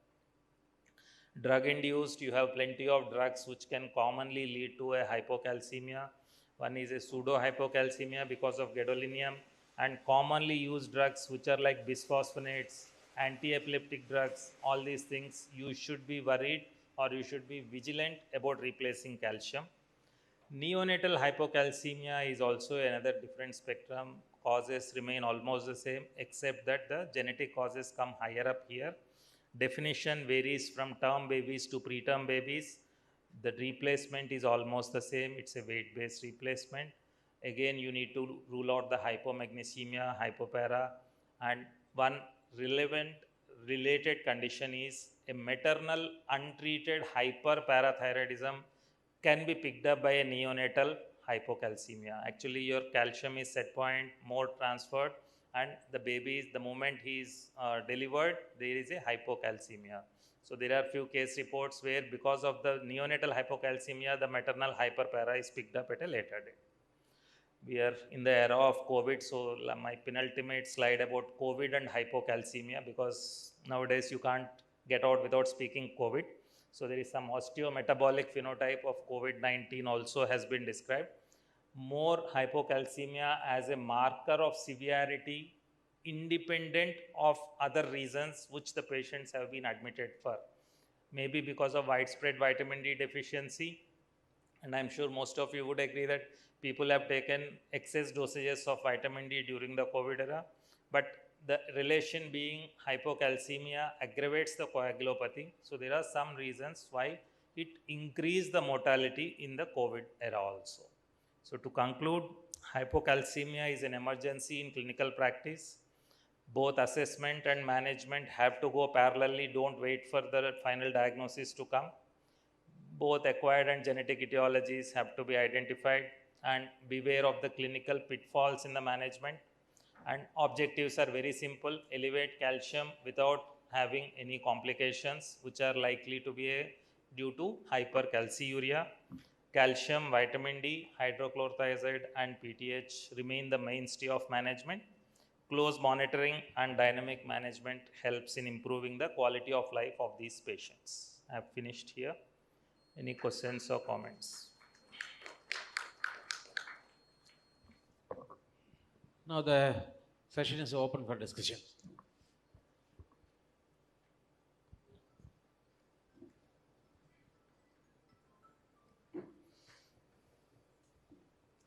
Drug induced, you have plenty of drugs which can commonly lead to a hypocalcemia. One is a pseudo hypocalcemia because of gadolinium, and commonly used drugs which are like bisphosphonates, anti-epileptic drugs. All these things you should be worried or you should be vigilant about replacing calcium. Neonatal hypocalcemia is also another different spectrum. Causes remain almost the same, except that the genetic causes come higher up here. Definition varies from term babies to preterm babies. The replacement is almost the same. It's a weight-based replacement. Again, you need to rule out the hypomagnesemia, hypopara, and one relevant related condition is a maternal untreated hyperparathyroidism can be picked up by a neonatal hypocalcemia. Actually, your calcium is set point, more transferred, and the baby, the moment he is delivered, there is a hypocalcemia. So there are few case reports where because of the neonatal hypocalcemia, the maternal hyperpara is picked up at a later date. We are in the era of COVID, so my penultimate slide about COVID and hypocalcemia, because nowadays you can't get out without speaking COVID. So there is some osteometabolic phenotype of COVID-19 also has been described. More hypocalcemia as a marker of severity independent of other reasons which the patients have been admitted for. Maybe because of widespread vitamin D deficiency, and I'm sure most of you would agree that people have taken excess dosages of vitamin D during the COVID era, but the relation being hypocalcemia aggravates the coagulopathy. So there are some reasons why it increased the mortality in the COVID era also. So to conclude, hypocalcemia is an emergency in clinical practice. Both assessment and management have to go parallelly. Don't wait for the final diagnosis to come. Both acquired and genetic etiologies have to be identified, and beware of the clinical pitfalls in the management. And objectives are very simple: elevate calcium without having any complications which are likely to be due to hypercalciuria. Calcium, vitamin D, hydrochlorothiazide and PTH remain the mainstay of management. Close monitoring and dynamic management helps in improving the quality of life of these patients. I have finished here. Any questions or comments? Now the session is open for discussion.